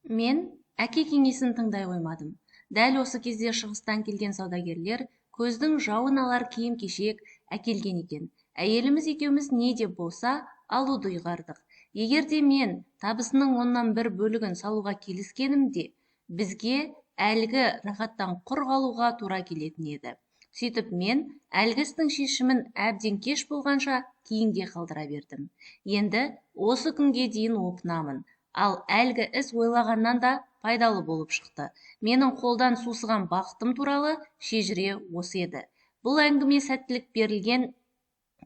Мен әке кеңесін тыңдай қоймадым. Дәл осы кезде шығыстан келген саудагерлер көздің жауын алар киім-кешек әкелген екен. Әйеліміз екеуміз не де болса алуды ұйғардық. Егер де мен табысының оннан бір бөлігін салуға келіскенімде, бізге әлгі рахаттан құр қалуға тура келетін еді. Сөйтіп мен әлгі істің шешімін әбден кеш болғанша кейінге қалдыра бердім. Енді осы күнге дейін опынамын. Ал әлгі іс ойлағаннан да пайдалы болып шықты. Менің қолдан сусыған бақытым туралы шежіре осы еді. Бұл әңгіме сәттілік берілген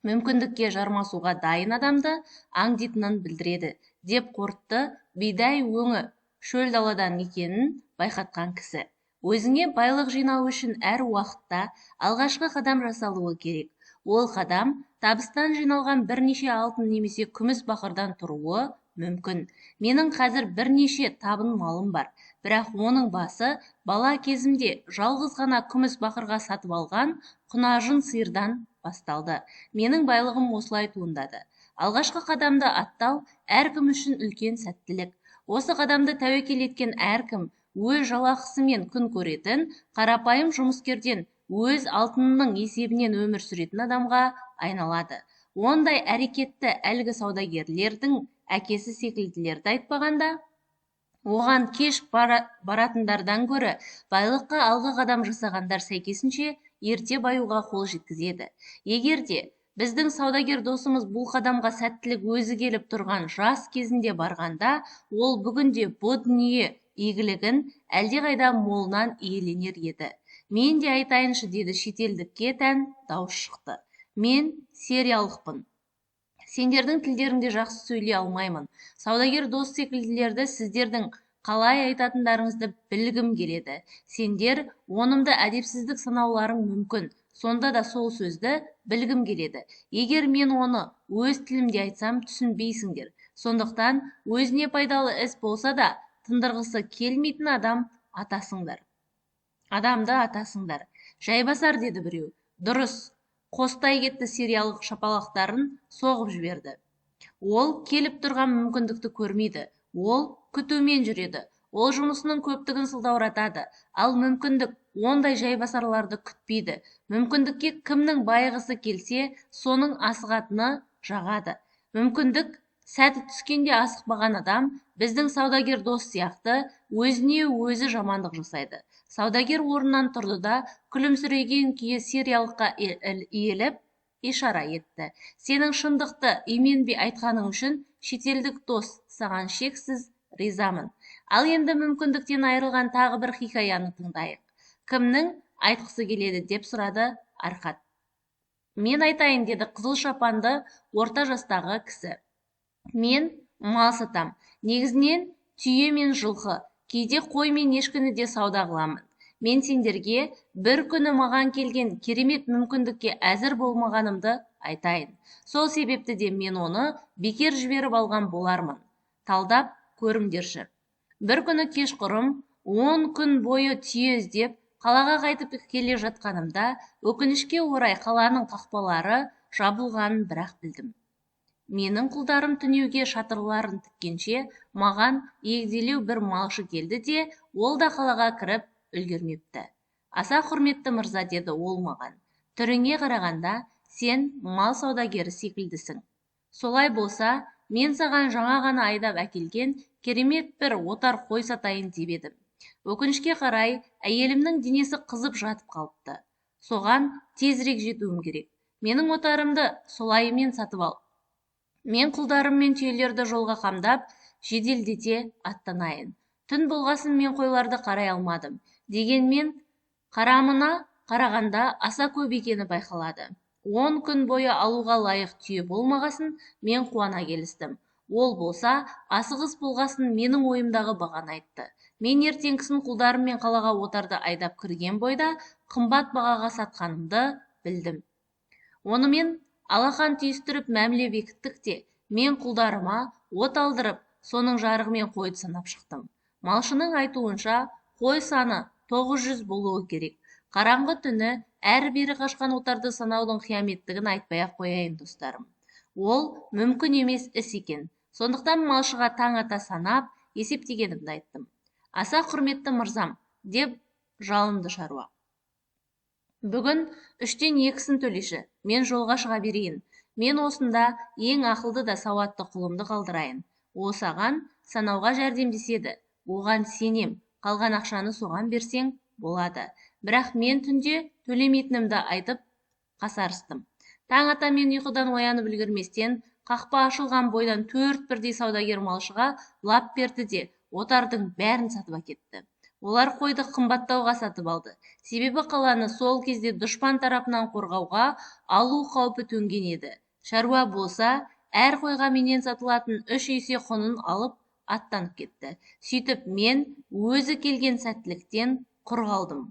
мүмкіндікке жармасуға дайын адамды аңдитынын білдіреді, деп қорытты бидай өңі шөл даладан екенін байқатқан кісі. Өзіңе байлық жинау үшін әр уақытта алғашқы қадам жасалуы керек. Ол қадам табыстан жиналған бірнеше алтын немесе күміс бақырдан тұруы мүмкін. Менің қазір бірнеше табын малым бар, бірақ оның басы бала кезімде жалғыз ғана күміс бақырға сатып алған құнажын сиырдан басталды. Менің байлығым осылай туындады. Алғашқы қадамды аттау әркім үшін үлкен сәттілік. Осы қадамды тәуекел еткен әркім өз жалақысымен күн көретін, қарапайым жұмыскерден өз алтынының есебінен өмір сүретін адамға айналады. Ондай әрекетті әлгі саудагерлердің әкесі секілділерді айтпағанда, оған кеш баратындардан гөрі байлыққа алғы қадам жасағандар сәйкесінше ерте баюға қол жеткізеді. Егер де біздің саудагер досымыз бұл қадамға сәттілік өзі келіп тұрған жас кезінде барғанда, ол бүгінде бұ дүние игілігін әлдеқайда молынан иеленер еді. Мен де айтайыншы, деді шетелдікке тән дауыс шықты. Мен сериялықпын. Сендердің тілдеріңде жақсы сөйлей алмаймын. Саудагер дос секілділерді сіздердің қалай айтатындарыңызды білгім келеді. Сендер онымды әдепсіздік санауларың мүмкін. Сонда да сол сөзді білгім келеді. Егер мен оны өз тілімде айтсам түсінбейсіңдер. Сондықтан өзіне пайдалы іс болса да тындырғысы келмейтін адамды атасыңдар. Жайбасар, деді біреу. Дұрыс. Қостай кетті сериялық шапалақтарын соғып жіберді. Ол келіп тұрған мүмкіндікті көрмейді. Ол күтумен жүреді. Ол жұмысының көптігін сылтауратады. Ал мүмкіндік ондай жайбасарларды күтпейді. Мүмкіндікке кімнің байығысы келсе, соның асығатыны жағады. Мүмкіндік сәті түскенде асықпаған адам біздің саудагер дос сияқты өзіне өзі жамандық жасайды. Саудагер орнынан тұрды да күлімсіреген күйі сериялыққа иіліп ишара етті. Сенің шындықты именбей айтқаның үшін шетелдік дос, саған шексіз ризамын. Ал енді мүмкіндіктен айырылған тағы бір хикаяны тыңдайық. Кімнің айтқысы келеді, деп сұрады Арқат. Мен айтайын, деді қызыл шапанды орта жастағы кісі. Мен мал сатам. Негізінен түйе мен жылқы, кейде қой мен ешкіні де сауда қыламын. Мен сендерге бір күні маған келген керемет мүмкіндікке әзір болмағанымды айтайын. Сол себепті де мен оны бекер жіберіп алған болармын. Талдап көріңдерші. Бір күні кешқұрым 10 күн бойы түйе іздеп қалаға қайтып келе жатқанымда өкінішке орай қаланың қақпалары жабылғанын бірақ білдім. Менің құлдарым түнеуге шатырларын тіккенше маған егделеу бір малшы келді де, ол да қалаға кіріп үлгермепті. Аса құрметті мырза, деді ол маған. Түріңе қарағанда сен мал саудагері секілдісің. Солай болса, мен саған жаңа ғана айдап әкелген керемет бір отар қой сатайын деп едім. Өкінішке қарай, әйелімнің денесі қызып жатып қалыпты. Соған тезірек жетуім керек. Менің отарымды солайымен сатып ал. Мен құлдарым мен түйелерді жолға қамдап, жеделдете аттанайын. Түн болғасын мен қойларды қарай алмадым. Дегенмен, қарамына қарағанда аса көп екені байқалады. 10 күн бойы алуға лайық түйе болмағасын, мен қуана келістім. Ол болса, асығыс болғасын менің ойымдағы бағаны айтты. Мен ертеңгісін құлдарым мен қалаға отарды айдап кірген бойда қымбат бағаға сатқанымды білдім. Онымен алақан түйістіріп мәміле бекіттік те, мен құлдарыма от алдырып, соның жарығымен қойды санап шықтым. Малшының айтуынша, қой саны 900 болуы керек. Қараңғы түні әрі-бері қашқан отарды санаудың қияметтігін айтпай-ақ қояйын, достарым. Ол мүмкін емес іс екен. Сондықтан малшыға таң ата санап, есептегенімді айттым. Аса құрметті мырзам, деп жалынды шаруа. Бүгін 3-тен 2-сін төлеші, мен жолға шыға берейін. Мен осында ең ақылды да сауатты құлымды қалдырайын. Осаған санауға жәрдемдеседі. Оған сенем, қалған ақшаны соған берсең болады. Бірақ мен түнде төлемейтінімді айтып қасарыстым. Таң ата мен ұйқыдан оянып үлгерместен, қақпа ашылған бойдан 4 бірдей саудагер малшыға лап берді де, отардың бәрін сатып әкетті. Олар қойды қымбаттауға сатып алды. Себебі қаланы сол кезде дұшпан тарапынан қорғауға алу қаупі төнген еді. Шаруа болса, әр қойға менен сатылатын 3 есе құнын алып аттанып кетті. Сөйтіп мен өзі келген сәттіліктен құр қалдым.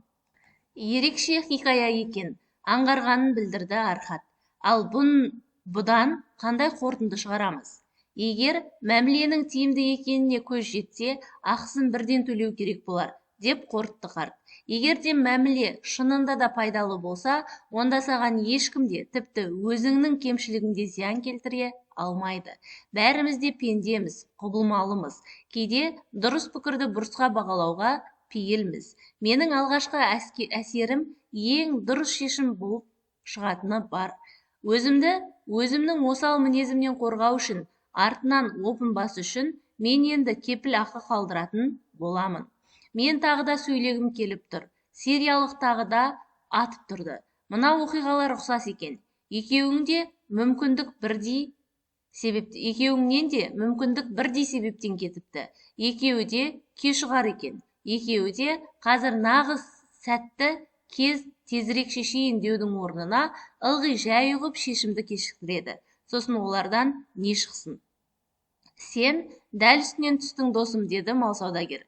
Ерекше хикая екен, аңғарғанын білдірді Архат. Ал бұдан қандай қорытынды шығарамыз? Егер мәміленің тиімді екеніне көз жетсе, ақысын бірден төлеу керек болар, деп қорытты қарт. Егер де мәміле шынында да пайдалы болса, онда саған ешкім де, тіпті өзіңнің кемшілігіңде зиян келтіре алмайды. Бәріміз де пендеміз, құбылмалымыз. Кейде дұрыс пікірді бұрысқа бағалауға пейілміз. Менің алғашқы әсерім ең дұрыс шешім болып шығатыны бар. Өзімнің осал мінезімнен қорғау үшін, артынан опын бас үшін, мен енді кепіл ақы қалдыратын боламын. Мен тағы да сөйлегім келіп тұр. Сериялық тағы да атып тұрды. Мына оқиғалар ұқсас екен. Екеуіңнен де мүмкіндік бірдей себептен кетіпті. Екеуі де кешығар екен. Екеуі де қазір нағыз сәтті кез тезірек шешейін деудің орнына ылғи жай ұғып шешімді кешіктіреді. Сосын олардан не шықсын? Сен дәл үстінен түстің досым, деді мал саудагер.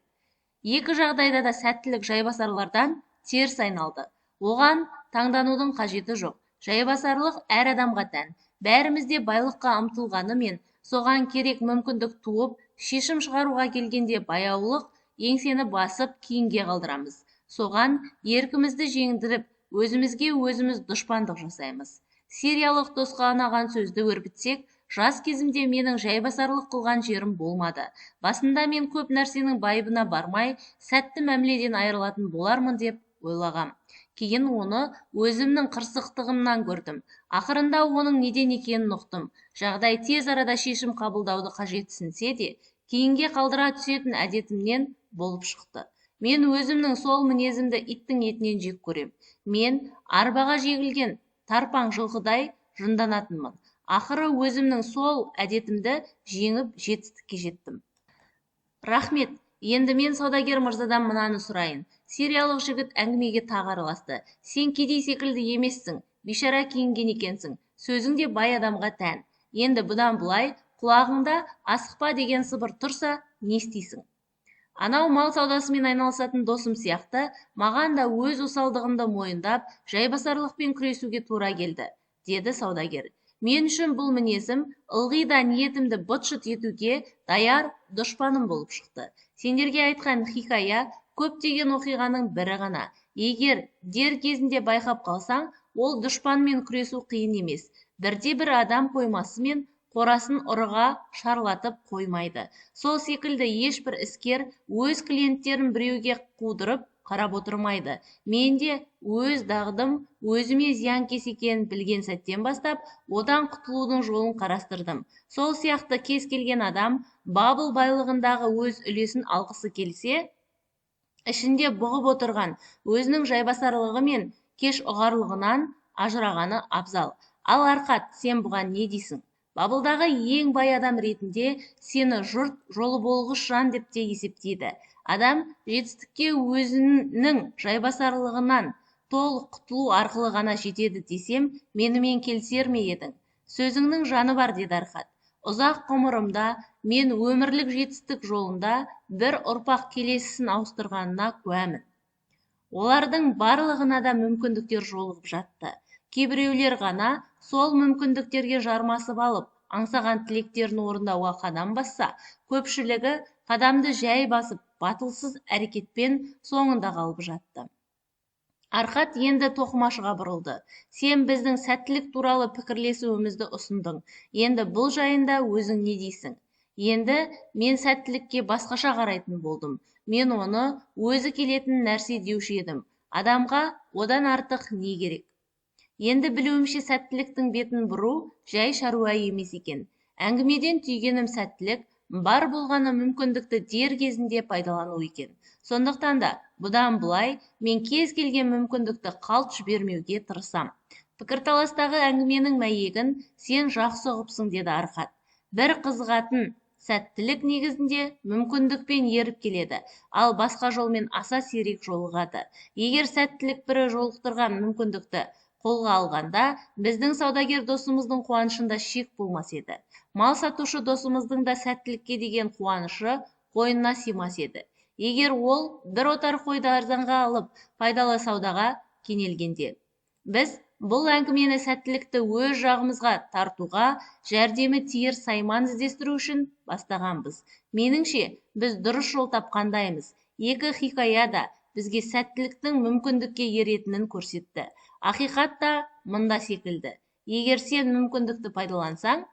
Екі жағдайда да сәттілік жайбасарлардан теріс айналды. Оған таңданудың қажеті жоқ. Жайбасарлық әр адамға тән. Бәрімізде байлыққа ұмтылғанымен, соған керек мүмкіндік туып, шешім шығаруға келгенде баяулық еңсені басып кейінге қалдырамыз. Соған еркімізді жеңдіріп, өзімізге өзіміз дұшпандық жасаймыз. Сериялық досқа анаған сөзді өрбітсек, жас кезімде менің жайбасарлық қылған жерім болмады. Басында мен көп нәрсенің байыбына бармай, сәтті мәміледен айырылатын болармын деп ойлағам. Кейін оны өзімнің қырсықтығымнан көрдім. Ақырында оның неден екенін ұқтым. Жағдай тез арада шешім қабылдауды қажетсінсе де, кейінге қалдыра түсетін әдетімнен болып шықты. Мен өзімнің сол мінезімді иттің етінен жек көрем. Мен арбаға жегілген тарпаң жылқыдай жынданатынмын. Ақыры өзімнің сол әдетімді жеңіп жетістікке жеттім. Рахмет, енді мен саудагер мырзадан мынаны сұрайын. Сериялық жігіт әңгімеге тағы араласты. Сен кедей секілді емессің, бишара киінген екенсің. Сөзің де бай адамға тән. Енді бұдан былай құлағыңда асықпа деген сыбыр тұрса, не істейсің? Анау мал саудасымен айналысатын досым сияқты, маған да өз осалдығымды мойындап, жайбасарлықпен күресуге тура келді, деді саудагер. Мен үшін бұл мінезім ылғи да ниетімді быт-шыт етуге даяр дұшпаным болып шықты. Сендерге айтқан хикая көптеген оқиғаның бірі ғана. Егер дер кезінде байқап қалсаң, ол дұшпанмен күресу қиын емес. Бірде-бір адам қоймасымен қорасын ұрыға шарлатып қоймайды. Сол секілді ешбір іскер өз клиенттерін біреуге қудырып қарап отырмайды. Мен де өз дағдым өзіме зиянкес екенін білген сәттен бастап, одан құтылудың жолын қарастырдым. Сол сияқты кез келген адам бабыл байлығындағы өз үлесін алғысы келсе, ішінде бұғып отырған өзінің жайбасарлығы мен кеш ұғарлығынан ажырағаны абзал. Ал Арқат, сен бұған не дейсің? Бабылдағы ең бай адам ретінде сені жұрт жолы болғыш жан деп те есептейді. Адам жетістікке өзінің жайбасарлығынан толық құтылу арқылы ғана жетеді десем, менімен келісер ме едің? Сөзіңнің жаны бар, деді Архат. Ұзақ ғұмырымда мен өмірлік жетістік жолында бір ұрпақ келесісін ауыстырғанына куәмін. Олардың барлығына да мүмкіндіктер жолығып жатты. Кейбіреулер ғана сол мүмкіндіктерге жармасып алып, аңсаған тілектерін орындауға қадам басса, көпшілігі қадамды жай басып, батылсыз әрекетпен соңында қалып жатты. Арқат енді тоқымашыға бұрылды. Сен біздің сәттілік туралы пікірлесуімізді ұсындың. Енді бұл жайында өзің не дейсің? Енді мен сәттілікке басқаша қарайтын болдым. Мен оны өзі келетін нәрсе деуші едім. Адамға одан артық не керек? Енді білуімше сәттіліктің бетін бұру жай шаруа емес екен. Әңгімеден түйгенім сәттілік бар болғаны мүмкіндікті дер кезінде пайдалану екен. Сондықтан да бұдан былай мен кез келген мүмкіндікті қалт жібермеуге тырысам. Пікірталастағы әңгіменің мәйегін сен жақсы ұғыпсың, деді Архат. Бір қызығатын, сәттілік негізінде мүмкіндікпен еріп келеді, ал басқа жолмен аса сирек жолығады. Егер сәттілік бірі жолықтырған мүмкіндікті қолға алғанда, біздің саудагер досымыздың қуанышында шек болмас еді. Мал сатушы досымыздың да сәттілікке деген қуанышы қойнына сыймас еді. Егер ол бір отар қойды арзанға алып, пайдалы саудаға кенелгенде. Біз бұл әңгімені сәттілікті өз жағымызға тартуға жәрдемі тиер сайман іздестіру үшін бастағанбыз. Меніңше, біз дұрыс жол тапқандаймыз. Екі хикая да бізге сәттіліктің мүмкіндікке еретінін көрсетті. Ақиқат та мында секілді. Егер сен мүмкіндікті пайдалансаң,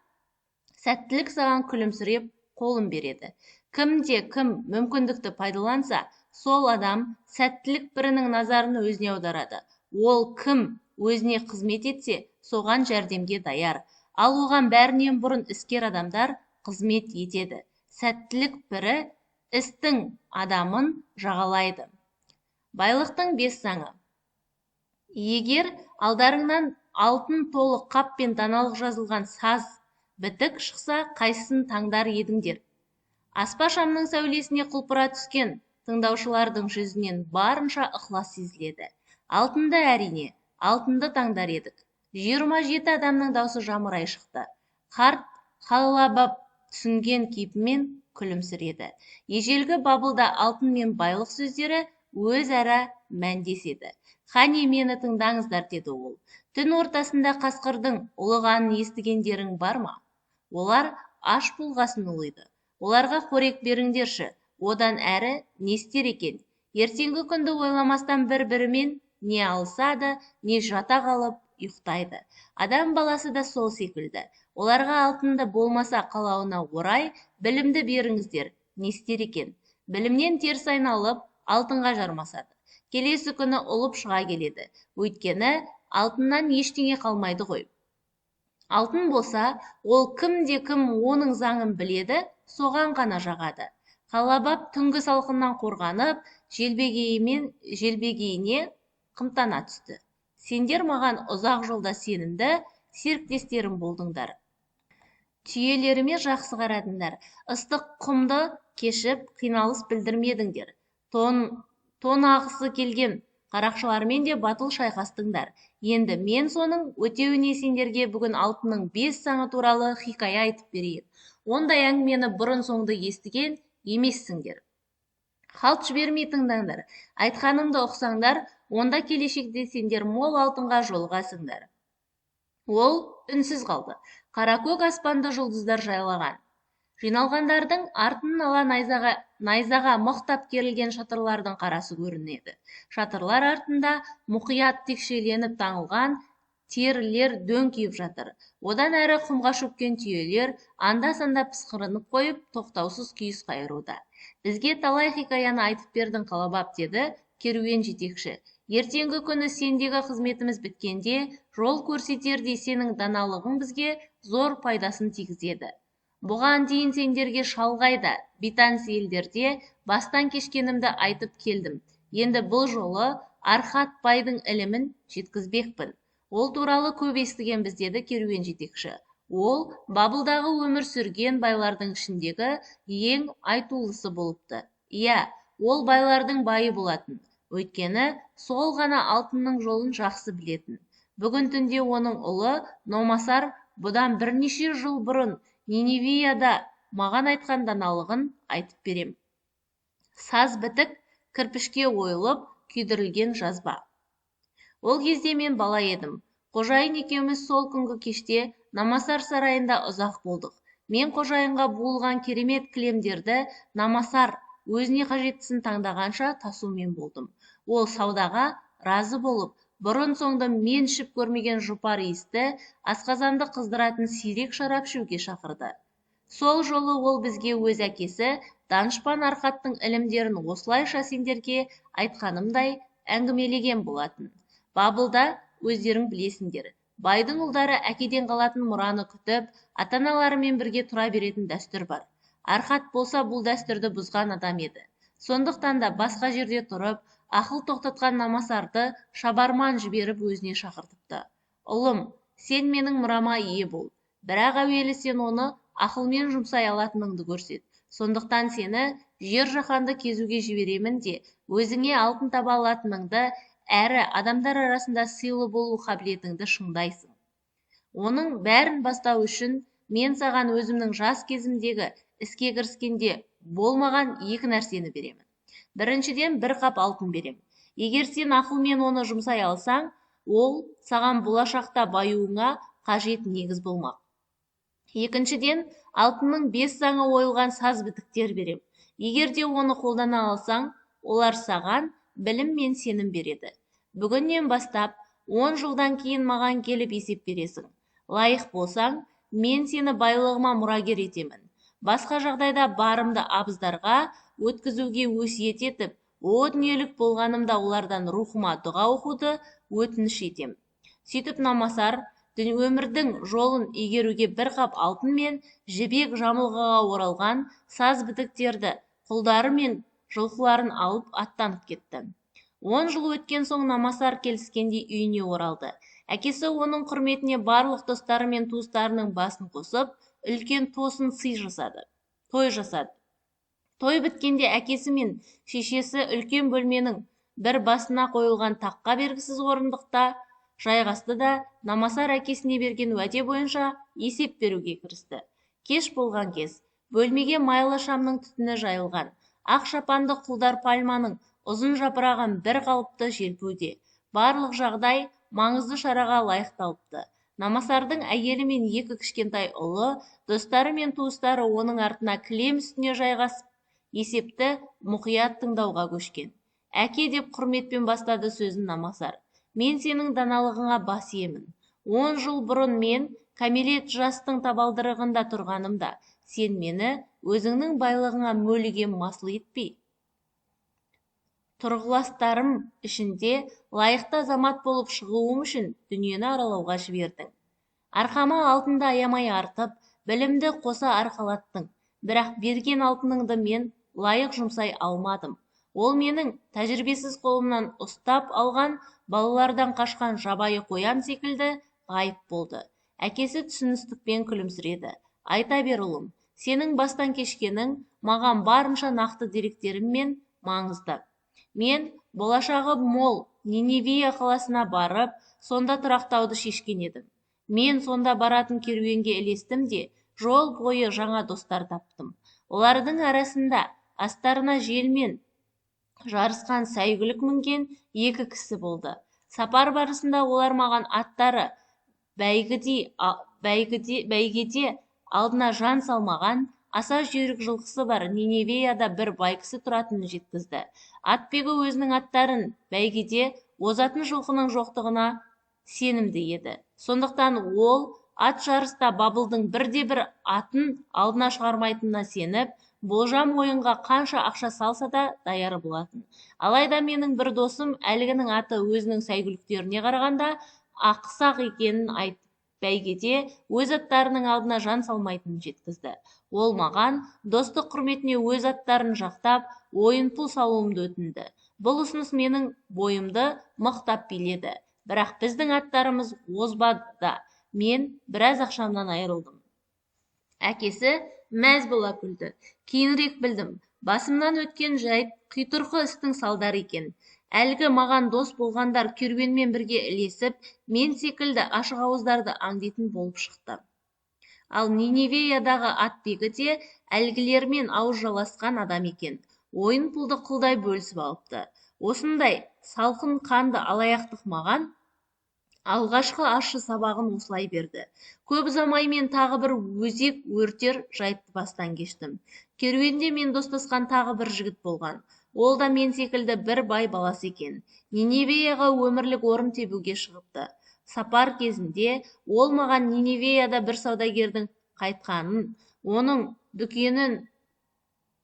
сәттілік саған күлімсіреп қолын береді. Кім мүмкіндікті пайдаланса, сол адам сәттілік бірінің назарын өзіне аударады. Ол кім өзіне қызмет етсе, соған жәрдемге даяр. Ал оған бәрінен бұрын іскер адамдар қызмет етеді. Сәттілік бірі істің адамын жағалайды. Байлықтың 5 заңы. Егер алдарыңнан алтын толы қап пен даналық жазылған саз бітік шықса, қайсысын таңдар едіңдер? Аспа шамның сәулесіне құлпыра түскен тыңдаушылардың жүзінен барынша ықылас сезіледі. Алтынды әрине, алтынды таңдар едік. 27 адамның даусы жамырай шықты. Қарт халабап түсінген кейпімен күлімсіреді. Ежелгі бабылда алтын мен байлық сөздері өзара мәндеседі. Қане мені тыңдаңыздар, деді ол. Түн ортасында қасқырдың ұлығанын естігендерің бар ма? Олар аш бұлғасын ұлиды. Оларға қорек беріңдерші. Одан әрі не істер екен? Ертеңгі күнді ойламастан бір-бірімен не алысады, не жата қалып ұйықтайды. Адам баласы да сол секілді. Оларға алтынды болмаса қалауына орай білімді беріңіздер. Не істер екен? Білімнен теріс айналып, алтынға жармасады. Келесі күні ұлып шыға келеді. Өйткені алтыннан ештеңе қалмайды ғой. Алтын болса, ол кім оның заңын біледі, соған ғана жағады. Қалабап түнгі салқыннан қорғанып, желбегейіне қымтана түсті. Сендер маған ұзақ жолда сенімді серіктестерім болдыңдар. Түйелеріме жақсы қарадыңдар. Ыстық құмды кешіп, қиналыс білдірмедіңдер. Тон ағысы келген қарақшылармен де батыл шайқастыңдар. Енді мен соның өтеуіне сендерге бүгін алтынның 5 заңы туралы хикая айтып берейін. Ондай әңгімені бұрын соңды естіген емессіңдер. Қалт жібермей тыңдаңдар. Айтқанымды ұқсаңдар, онда келешекте сендер мол алтынға жолығасыңдар. Ол үнсіз қалды. Қаракөк аспанды жұлдыздар жайлаған. Жиналғандардың артын ала найзаға мықтап керілген шатырлардың қарасы көрінеді. Шатырлар артында мұқият текшеленіп таңылған терілер дөңкиіп жатыр. Одан әрі құмға шөккен түйелер анда-санда пысқырынып қойып, тоқтаусыз күйіс қайыруда. Бізге талай хикаяны айтып бердің, Қалабап, деді керуен жетекші. Ертеңгі күні сендегі қызметіміз біткенде, жол көрсетердей сенің даналығың бізге зор пайдасын тигізеді. Бұған дейін сендерге шалғайда, бейтаныс елдерде бастан кешкенімді айтып келдім. Енді бұл жолы Архат байдың ілімін жеткізбекпін. Ол туралы көп естіген деді керуен жетекші. Ол Бабылдағы өмір сүрген байлардың ішіндегі ең айтулысы болыпты. Иә, ол байлардың байы болатын. Өйткені сол ғана алтынның жолын жақсы білетін. Бүгін түнде оның ұлы Номасар бұдан бірнеше жыл бұрын Ниневияда маған айтқан даналығын айтып берем. Саз бітік, кірпішке ойылып, күйдірілген жазба. Ол кезде мен бала едім. Қожайын екеуміз сол күнгі кеште Намасар сарайында ұзақ болдық. Мен қожайынға буылған керемет кілемдерді Намасар өзіне қажеттісін таңдағанша тасумен болдым. Ол саудаға разы болып, бұрын соңды мен ішіп көрмеген жұпар иісті, асқазанды қыздыратын сирек шарап ішуге шақырды. Сол жолы ол бізге өз әкесі Данышпан Арқаттың ілімдерін осылайша сендерге айтқанымдай әңгімелеген болатын. Бабылда өздерің білесіңдер, байдың ұлдары әкеден қалатын мұраны күтіп, ата-аналарымен бірге тұра беретін дәстүр бар. Арқат болса бұл дәстүрді бұзған адам еді. Сондықтан да басқа жерде тұрып, ақыл тоқтатқан Намасарды шабарман жіберіп өзіне шақыртыпты. Ұлым, сен менің мұрама ие бол, бірақ әуелі сен оны ақылмен жұмсай алатыныңды көрсет. Сондықтан сені жер жаһанды кезуге жіберемін де, өзіңе алтын таба алатыныңды, әрі адамдар арасында сыйлы болу қабілетіңді шыңдайсың. Оның бәрін бастау үшін мен саған өзімнің жас кезімдегі іске кіріскенде болмаған екі нәрсені беремін. Біріншіден, бір қап алтын беремін. Егер сен ақылмен оны жұмсай алсаң, ол саған болашақта баюыңа қажет негіз болмақ. Екіншіден, алтынның 5 заңы ойылған саз бітіктер берем. Егер де оны қолдана алсаң, олар саған білім мен сенім береді. Бүгіннен бастап 10 жылдан кейін маған келіп есеп бересің. Лайық болсаң, мен сені байлығыма мұрагер етемін. Басқа жағдайда барымды абыздарға өткізуге өсиет етіп, о дүниелік болғанымда олардан рухыма дұға оқуды өтініш етем. Сөйтіп Намасар өмірдің жолын игеруге бір қап алтын мен жібек жамылғыға оралған саз бітіктерді, құлдары мен жылқыларын алып аттанып кетті. 10 жыл өткен соң Намасар келіскендей үйіне оралды. Әкесі оның құрметіне барлық достары мен туыстарының басын қосып, үлкен той жасады. Той біткенде әкесі мен шешесі үлкен бөлменің бір басына қойылған таққа бергісіз орындықта жайғасты да, Намасар әкесіне берген уәде бойынша есеп беруге кірісті. Кеш болған кез, бөлмеге майлы шамның түтіні жайылған. Ақ шапанды құлдар пальманың ұзын жапырағын бір қалыпты желпуде. Барлық жағдай маңызды шараға лайықталыпты. Намасардың әйелі мен екі кішкентай ұлы, достары мен туыстары оның артына кілем үстіне жайғасып, есепті мұқият тыңдауға көшкен. Әке деп құрметпен бастады сөзін Намасар. Мен сенің даналығыңа бас иемін. 10 жыл бұрын мен кәмелет жастың табалдырығында тұрғанымда, сен мені өзіңнің байлығыңа мөліге масыл етпей, тұрғыластарым ішінде лайықты азамат болып шығуым үшін дүниені аралауға жібердің. Арқама алтынды аямай артып, білімді қоса арқалаттың. Бірақ берген алтыныңды мен лайық жұмсай алмадым. Ол менің тәжірибесіз қолымнан ұстап алған балалардан қашқан жабайы қоян секілді ғайып болды. Әкесі түсіністікпен күлімсіреді. Айта бер ұлым, сенің бастан кешкенің маған барынша нақты деректеріммен маңызды. Мен болашағы мол Ниневия қаласына барып, сонда тұрақтауды шешкен едім. Мен сонда баратын керуенге ілестім де, жол бойы жаңа достар таптым. Олардың арасында астарына желмен жарысқан сәйгүлік мінген екі кісі болды. Сапар барысында олар маған аттары бәйгеде алдына жан салмаған, аса жүйрік жылқысы бар Ниневияда бір бай кісі тұратынын жеткізді. Атбегі өзінің аттарын бәйгеде озатын жылқының жоқтығына сенімді еді. Сондықтан ол ат жарыста Бабылдың бірде-бір атын алдына шығармайтынына сеніп, болжам ойынға қанша ақша салса да даяр болатын. Алайда менің бір досым әлгінің аты өзінің сәйгүліктеріне қарағанда ақсақ екенін айтып, бәйгеде өз аттарының алдына жан салмайтынын жеткізді. Ол маған достық құрметіне өз аттарын жақтап, ойын-пұл салуымды өтінді. Бұл ұсыныс менің бойымды мықтап биледі. Бірақ біздің аттарымыз озбады да, мен біраз ақшамнан айырылдым. Әкесі мәз бола күлді. Кейінірек білдім, басымнан өткен жайт қитұрқы істің салдары екен. Әлгі маған дос болғандар керуенмен бірге ілесіп, мен секілді ашық ауыздарды аңдитын болып шықты. Ал Ниневиядағы атбегі де әлгілермен ауыз жаласқан адам екен. Ойын пұлды қылдай бөлісіп алыпты. Осындай салқын қанды алаяқтық маған алғашқы ащы сабағын осылай берді. Көп ұзамай мен тағы бір өзек өртер жайтты бастан кештім. Керуенде мен достасқан тағы бір жігіт болған. Ол да мен секілді бір бай баласы екен. Ниневияға өмірлік орын тебуге шығыпты. Сапар кезінде ол маған Ниневияда бір саудагердің қайтқанын, оның дүкенін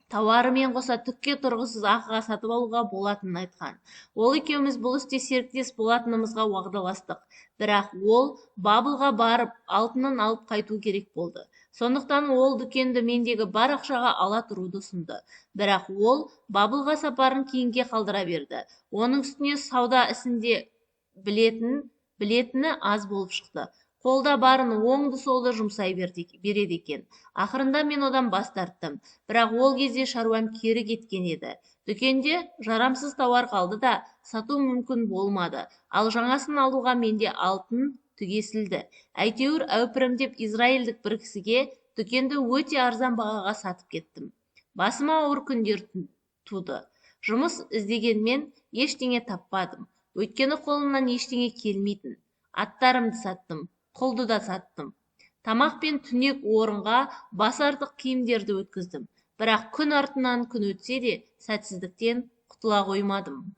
тауарымен қоса түкке тұрғысыз ақыға сатып алуға болатынын айтқан. Ол екеуміз бұл істе серіктес болатынымызға уағдаластық. Бірақ ол Бабылға барып, алтынын алып қайту керек болды. Сондықтан ол дүкенді мендегі бар ақшаға ала тұруды ұсынды. Бірақ ол Бабылға сапарын кейінге қалдыра берді. Оның үстіне сауда ісінде білетіні аз болып шықты. Қолда барын оңды-солды жұмсай береді екен. Ақырында мен одан бас тарттым. Бірақ ол кезде шаруам кері кеткен еді. Дүкенде жарамсыз тауар қалды да, сату мүмкін болмады. Ал жаңасын алуға менде алтын түгесілді. Әйтеуір әупірімдеп израильдік бір кісіге дүкенді өте арзан бағаға сатып кеттім. Басыма ауыр күндер туды. Жұмыс іздегенмен ештеңе таппадым. Өйткені қолымнан ештеңе келмейтін. Аттарымды саттым, құлды да саттым. Тамақ пен түнек орынға бас артық киімдерді өткіздім. Бірақ күн артынан күн өтсе де, сәтсіздіктен құтыла қоймадым.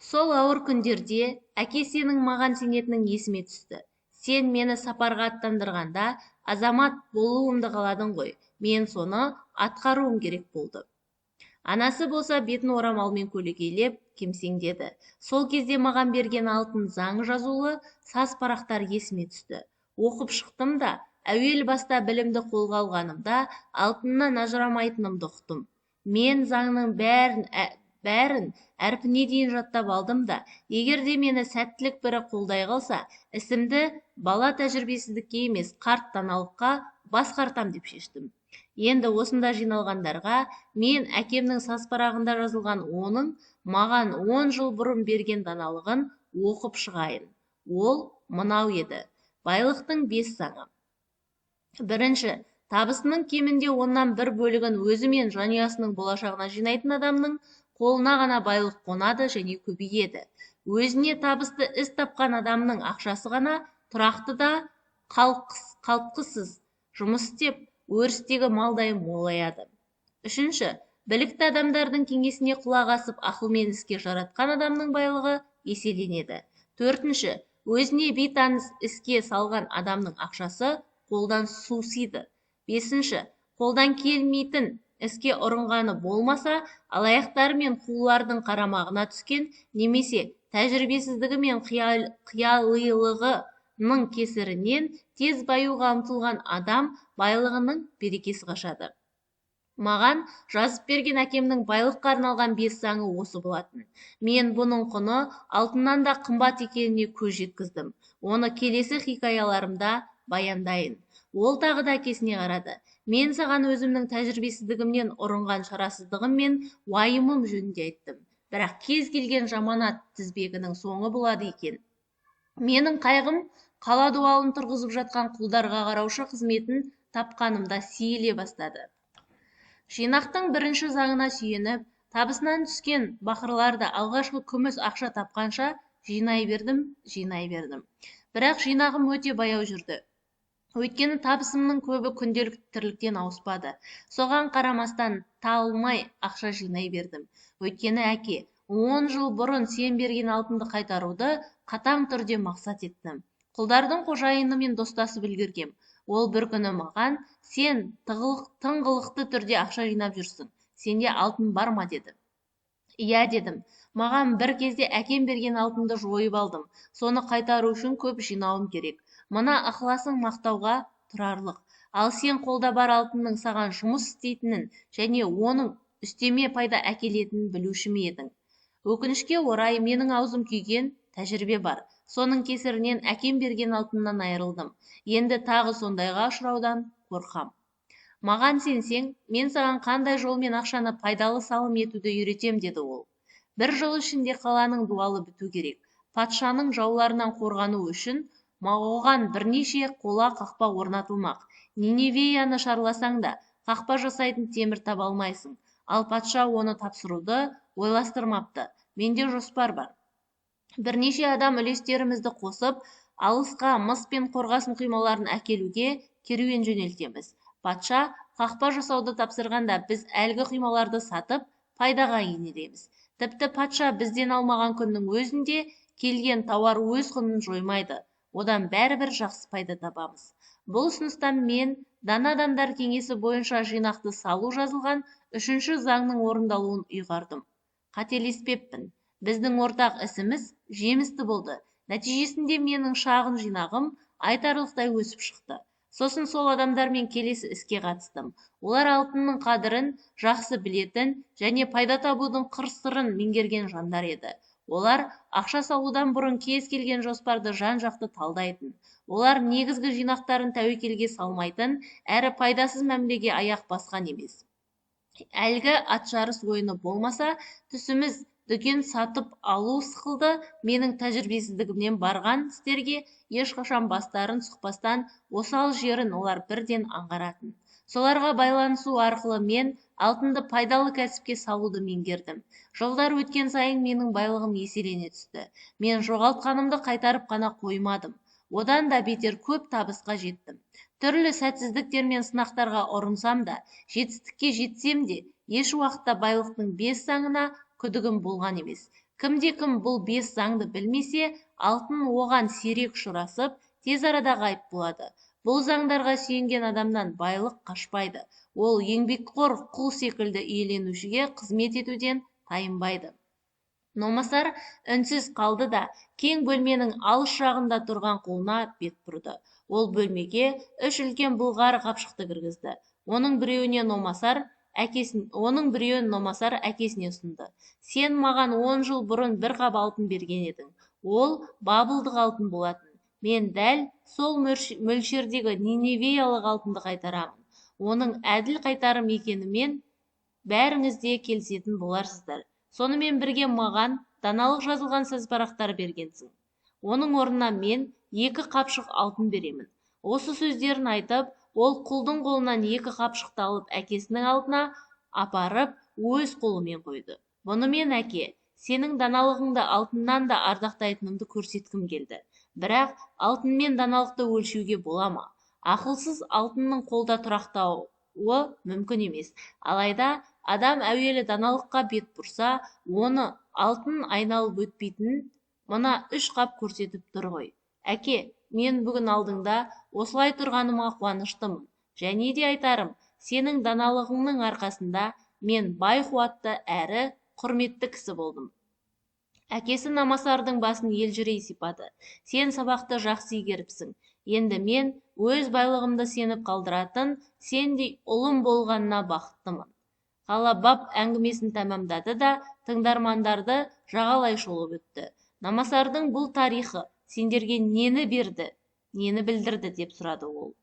Сол ауыр күндерде әке сенің маған сенетінің есіме түсті. Сен мені сапарға аттандырғанда азамат болуымды қаладың ғой. Мен соны атқаруым керек болды. Анасы болса бетін орамалмен көлегейлеп, кемсеңдеді. Сол кезде маған берген алтын заң жазулы саз парақтар есіме түсті. Оқып шықтым да, әуел баста білімді қолға алғанымда алтыннан ажырамайтынымды ұқтым. Мен заңның бәрін әрпіне дейін жаттап алдым да, егер де мені сәттілік бірі қолдай қалса, ісімді бала тәжірибесіздікке емес, қарт даналыққа басқартам деп шештім. Енді осында жиналғандарға мен әкемнің сазпарағында жазылған оның маған 10 жыл бұрын берген даналығын оқып шығайын. Ол мынау еді: байлықтың 5 заңы. Бірінші, табысының кемінде оннан бір бөлігін өзі мен жанұясының болашағына жинайтын адамның қолына ғана байлық қонады және көбейеді. Өзіне табысты іс тапқан адамның ақшасы ғана тұрақты да қалтқысыз жұмыс істеп, өрістегі малдай молаяды. Үшінші, білікті адамдардың кеңесіне құлақ асып, ақылмен іске жаратқан адамның байлығы еселенеді. Төртінші, өзіне бейтаныс іске салған адамның ақшасы қолдан сусиды. Бесінші, қолдан келмейтін іске ұрынғаны болмаса, алаяқтар мен қулардың қарамағына түскен немесе тәжірибесіздігі мен қиялилығының кесірінен тез баюға ұмтылған адам байлығының берекесі қашады. Маған жазып берген әкемнің байлыққа арналған 5 заңы осы болатын. Мен бұның құны алтыннан да қымбат екеніне көз жеткіздім. Оны келесі хикаяларымда баяндайын. Ол тағы да әкесіне қарады. Мен саған өзімнің тәжірибесіздігімнен ұрынған шарасыздығым мен уайымым жөнінде айттым. Бірақ кез келген жаманат тізбегінің соңы болады екен. Менің қайғым қала дуалын тұрғызып жатқан құлдарға қараушы қызметін тапқанымда сейіле бастады. Жинақтың бірінші заңына сүйеніп, табысынан түскен бақырларды алғашқы күміс ақша тапқанша жинай бердім. Бірақ жинағым өте баяу жүрді. Өйткені табысымның көбі күнделікті тірліктен ауыспады. Соған қарамастан талмай ақша жинай бердім. Өйткені әке, 10 жыл бұрын сен берген алтынды қайтаруды қатаң түрде мақсат еттім. Құлдардың қожайынымен достасып үлгергем. Ол бір күні маған: сен тыңғылықты түрде ақша жинап жүрсің. Сенде алтын бар ма деді. Иә дедім. Маған бір кезде әкем берген алтынды жойып алдым. Соны қайтару үшін көп жинауым керек. Мына ықыласың мақтауға тұрарлық. Ал сен қолда бар алтынның саған жұмыс істейтінін және оның үстеме пайда әкелетінін білуші ме едің? Өкінішке орай, менің аузым күйген тәжірибе бар. Соның кесірінен әкем берген алтыннан айырылдым. Енді тағы сондайға ұшыраудан қорқам. Маған сенсең, мен саған қандай жолмен ақшаны пайдалы салым етуді үйретем, деді ол. 1 жыл ішінде қаланың дуалы біту керек. Патшаның жауларынан қорғану үшін оған бірнеше қола қақпа орнатылмақ. Ниневияны шарласаң да, қақпа жасайтын темір таба алмайсың. Ал патша оны тапсыруды ойластырмапты. Менде жоспар бар. Бірнеше адам үлестерімізді қосып, алысқа мыс пен қорғасын құймаларын әкелуге керуен жөнелтеміз. Патша қақпа жасауды тапсырғанда біз әлгі құймаларды сатып, пайдаға кенелеміз. Тіпті патша бізден алмаған күннің өзінде келген тауар өз құнын жоймайды. Одан бәрібір жақсы пайда табамыз. Бұл ұсыныстан мен Дана адамдар кеңесі бойынша жинақты салу жазылған үшінші заңның орындалуын ұйғардым. Қателеспеппін. Біздің ортақ ісіміз жемісті болды. Нәтижесінде менің шағын жинағым айтарлықтай өсіп шықты. Сосын сол адамдармен келесі іске қатыстым. Олар алтынның қадірін жақсы білетін және пайда табудың қыр-сырын меңгерген жандар еді. Олар ақша салудан бұрын кез келген жоспарды жан-жақты талдайтын. Олар негізгі жинақтарын тәуекелге салмайтын, әрі пайдасыз мәмілеге аяқ басқан емес. Әлгі атжарыс ойыны болмаса, түсіміз дүкен сатып алу сықылды, менің тәжірибесіздігімнен барған істерге ешқашан бастарын сұқпастан осал жерін олар бірден аңғаратын. Соларға байланысу арқылы мен алтынды пайдалы кәсіпке салуды меңгердім. Жылдар өткен сайын менің байлығым еселене түсті. Мен жоғалтқанымды қайтарып қана қоймадым. Одан да бетер көп табысқа жеттім. Түрлі сәтсіздіктер мен сынақтарға ұрынсам да, жетістікке жетсем де, еш уақытта байлықтың 5 заңына күдігім болған емес. Кімде-кім бұл 5 заңды білмесе, алтын оған сирек ұшырасып, тез арада ғайып болады. Бұл заңдарға сүйенген адамнан байлық қашпайды. Ол еңбекқор құл секілді иеленушіге қызмет етуден тайынбайды. Номасар үнсіз қалды да, кең бөлменің алыс жағында тұрған қолына бет бұрды. Ол бөлмеге 3 үлкен бұлғар қапшықты кіргізді. Оның біреуін Номасар әкесіне ұсынды. Сен маған 10 жыл бұрын бір қап алтын берген едің. Ол бабылдық алтын болатын. Мен дәл сол мөлшердегі ниневиялық алтынды қайтарамын. Оның әділ қайтарым екенімен бәріңіз де келісетін боларсыздар. Сонымен бірге маған даналық жазылған сөзбарақтар бергенсің. Оның орнына мен 2 қапшық алтын беремін. Осы сөздерін айтып, ол құлдың қолынан 2 қапшықты алып әкесінің алдына апарып, өз қолымен қойды. Бұнымен әке, сенің даналығыңды алтыннан да ардақтайтынымды көрсеткім келді. Бірақ алтын мен даналықты өлшеуге бола ма? Ақылсыз алтынның қолда тұрақтауы мүмкін емес. Алайда адам әуелі даналыққа бет бұрса, оны алтын айналып өтпейтінін мына 3 қап көрсетіп тұр ғой. Әке, мен бүгін алдыңда осылай тұрғаныма қуаныштымын. Және де айтарым, сенің даналығыңның арқасында мен бай қуатты әрі құрметті кісі болдым. Әкесі Намасардың басын елжірей сипады. Сен сабақты жақсы игеріпсің. Енді мен өз байлығымды сеніп қалдыратын сендей ұлым болғанына бақыттымын. Қалабаб әңгімесін тәмамдады да тыңдармандарды жағалай шолып өтті. Намасардың бұл тарихы сендерге нені берді, нені білдірді деп сұрады ол.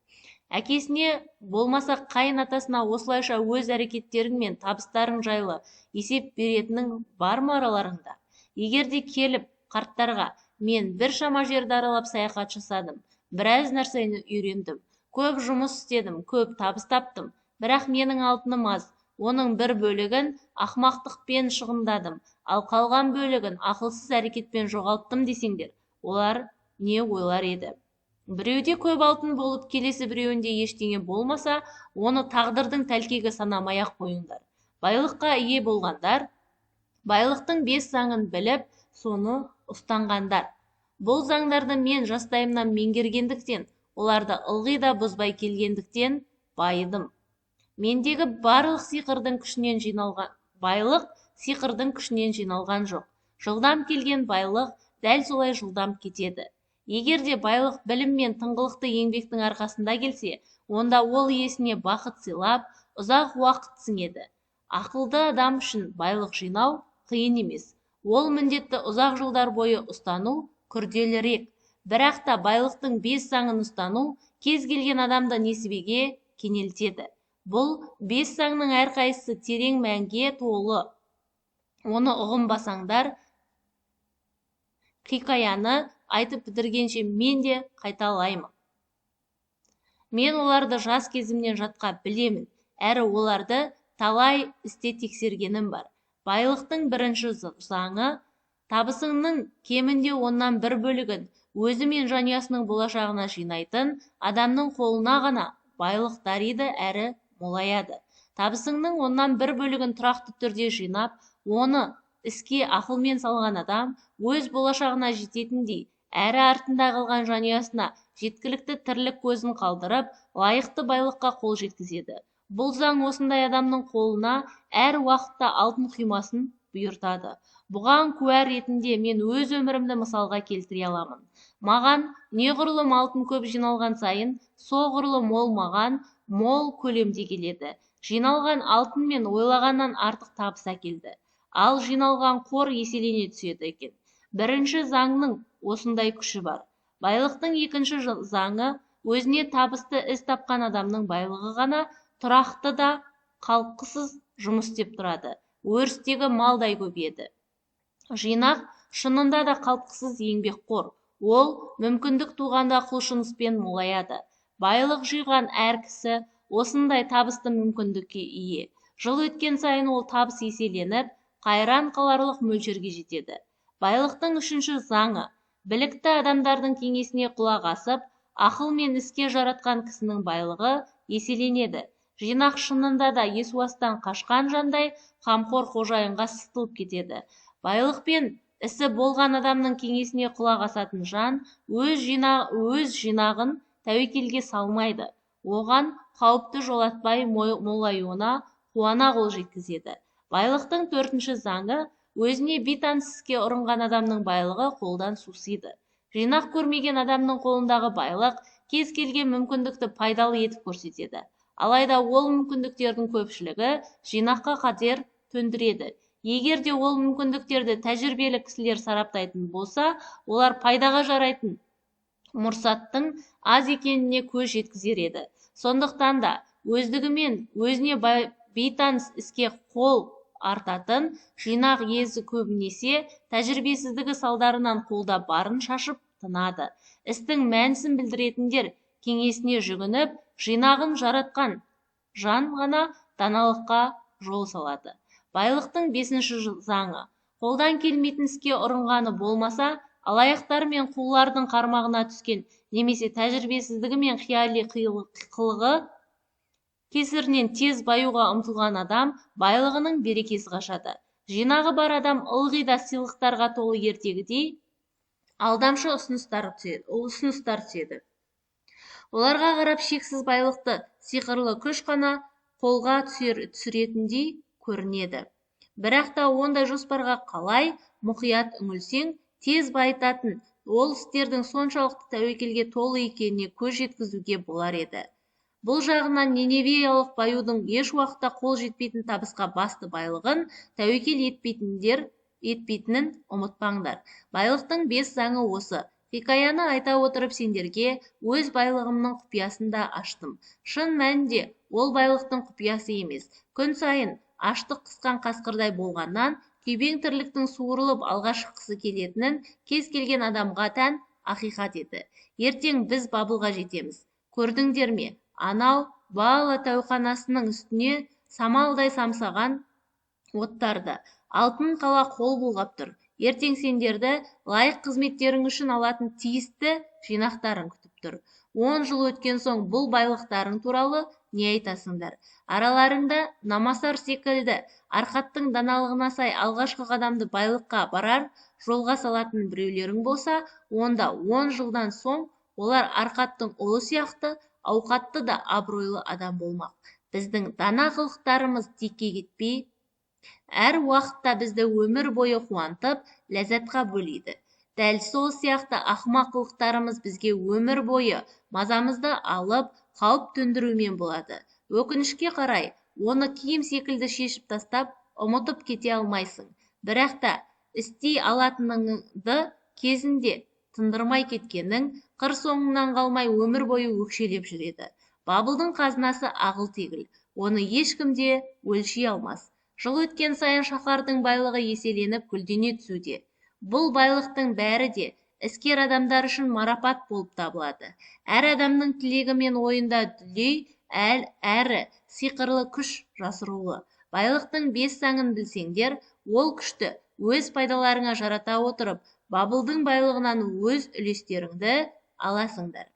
Әкесіне болмаса қайын атасына осылайша өз әрекеттерің мен табыстарың жайлы есеп беретінің бар ма араларыңда? Егерде келіп қарттарға мен бір шама жерді аралап саяхат жасадым, біраз нәрсені үйрендім, көп жұмыс істедім, көп табыс таптым, бірақ менің алтыным аз, оның бір бөлігін ақмақтықпен шығындадым, ал қалған бөлігін ақылсыз әрекетпен жоғалттым десеңдер, олар не ойлар еді? Біреуде көп алтын болып, келесі біреуінде ештеңе болмаса, оны тағдырдың тәлкегі санамай-ақ қойыңдар. Байлыққа ие болғандар, байлықтың 5 заңын біліп, соны ұстанғандар. Бұл заңдарды мен жастайымнан меңгергендіктен, оларды ылғи да бұзбай келгендіктен байыдым. Мендегі барлық байлық сиқырдың күшінен жиналған жоқ. Жылдам келген байлық дәл солай жылдам кетеді. Егер де байлық білім мен тыңғылықты еңбектің арқасында келсе, онда ол иесіне бақыт сыйлап, ұзақ уақыт сіңеді. Ақылды адам үшін байлық жинау қиын емес. Ол міндетті ұзақ жылдар бойы ұстану күрделірек. Бірақ та байлықтың 5 заңын ұстану кез келген адамды несібеге кенелтеді. Бұл 5 заңның әрқайсысы терең мәнге толы. Оны ұғынбасаңдар, хикаяны айтып бітіргенше мен де қайталаймын. Мен оларды жас кезімнен жатқа білемін, әрі оларды талай істе тексергенім бар. Байлықтың бірінші заңы, табысыңның кемінде оннан бір бөлігін өзі мен жанұясының болашағына жинайтын адамның қолына ғана байлық дариды әрі молаяды. Табысыңның оннан бір бөлігін тұрақты түрде жинап, оны іске ақылмен салған адам өз болашағына жететіндей әрі артында қалған жанұясына жеткілікті тірлік көзін қалдырып, лайықты байлыққа қол жеткізеді. Бұл заң осындай адамның қолына әр уақытта алтын құймасын бұйыртады. Бұған куә ретінде мен өз өмірімді мысалға келтіре аламын. Маған неғұрлым алтын көп жиналған сайын, соғұрлым ол маған мол көлемде келеді. Жиналған алтын мен ойлағаннан артық табыс әкелді. Ал жиналған қор еселене түседі екен. Бірінші заңның осындай күші бар. Байлықтың екінші заңы өзіне табысты іс тапқан адамның байлығы ғана тұрақты да қалтқысыз жұмыс істеп тұрады. Өрістегі малдай көбейеді. Жинақ шынында да қалтқысыз еңбекқор. Ол мүмкіндік туғанда құлшыныспен молаяды. Байлық жиған әр кісі осындай табысты мүмкіндікке ие. Жыл өткен сайын ол табыс еселеніп, қайран қаларлық мөлшерге жетеді. Байлықтың үшінші заңы білікті адамдардың кеңесіне құлақ асып, ақыл мен іске жаратқан кісінің байлығы еселенеді. Жинақ шынында да есуастан қашқан жандай қамқор қожайынға сытылып кетеді. Байлықпен ісі болған адамның кеңесіне құлақ асатын жан өз жинағын тәуекелге салмайды. Оған қауіпті жолатпай молаюына қуана қол жеткізеді. Байлықтың төртінші заңы өзіне бейтаныс іске ұрынған адамның байлығы қолдан сусиды. Жинақ көрмеген адамның қолындағы байлық кез келген мүмкіндікті пайдалы етіп көрсетеді. Алайда ол мүмкіндіктердің көпшілігі жинаққа қатер төндіреді. Егер де ол мүмкіндіктерді тәжірибелі кісілер сараптайтын болса, олар пайдаға жарайтын мұрсаттың аз екеніне көз жеткізер еді. Сондықтан да өздігімен өзіне бейтаныс іске қол артатын жинақ иесі көбінесе тәжірибесіздігі салдарынан қолда барын шашып тынады. Істің мәнісін білдіретіндер кеңесіне жүгініп, жинағын жаратқан жан ғана даналыққа жол салады. Байлықтың бесінші заңы қолдан келмейтін іске ұрынғаны болмаса, алаяқтар мен қулардың қармағына түскен немесе тәжірибесіздігі мен қияли қылығы кесірінен тез баюға ұмтылған адам байлығының берекесі қашады. Жинағы бар адам ылғи да сыйлықтарға толы ертегідей алдамшы ұсыныстар түседі. Оларға қарап шексіз байлықты сиқырлы күш қана қолға түсіретіндей көрінеді. Бірақ та ондай жоспарға қалай мұқият үңілсең, тез байытатын ол істердің соншалықты тәуекелге толы екеніне көз жеткізуге болар еді. Бұл жағынан ниневиялық баюдың еш уақытта қол жетпейтін табысқа басты байлығын тәуекел етпейтінін ұмытпаңдар. Байлықтың 5 заңы осы. Хикаяны айта отырып сендерге өз байлығымның құпиясын да аштым. Шын мәнінде ол байлықтың құпиясы емес. Күн сайын аштық қысқан қасқырдай болғаннан, күйбең тірліктің суырылып алға шыққысы келетінін кез келген адамға тән ақиқат еді. Ертең біз Бабылға жетеміз. Көрдіңдер ме? Анау Баала тәуқанасының үстіне самалдай самсаған оттарды. Алтын қала қол бұлғап тұр. Ертең сендерді лайық қызметтерің үшін алатын тиісті жинақтарың күтіп тұр. 10 жыл өткен соң бұл байлықтарың туралы не айтасыңдар? Араларыңда намасар секілді арқаттың даналығына сай алғашқы қадамды байлыққа барар жолға салатын біреулерің болса, онда 10 жылдан соң олар арқаттың ұлы сияқты ауқатты да абыройлы адам болмақ. Біздің дана қылықтарымыз текке кетпей, әр уақытта бізді өмір бойы қуантып, ләззатқа бөлейді. Дәл сол сияқты ақымақ қылықтарымыз бізге өмір бойы мазамызды алып, қауіп төндірумен болады. Өкінішке қарай, оны киім секілді шешіп тастап, ұмытып кете алмайсың. Бірақ та істей алатыныңды кезінде тындырмай кеткенің қыр соңыңнан қалмай өмір бойы өкшелеп жүреді. Бабылдың қазынасы ағыл-тегіл, оны ешкім де өлшей алмас. Жыл өткен сайын шаһардың байлығы еселеніп гүлдене түсуде. Бұл байлықтың бәрі де іскер адамдар үшін марапат болып табылады. Әр адамның тілегі мен ойында дүлей әрі сиқырлы күш жасырулы. Байлықтың 5 заңын білсеңдер, ол күшті өз пайдаларыңа жарата отырып, Бабылдың байлығынан өз үлестеріңді аласыңдар.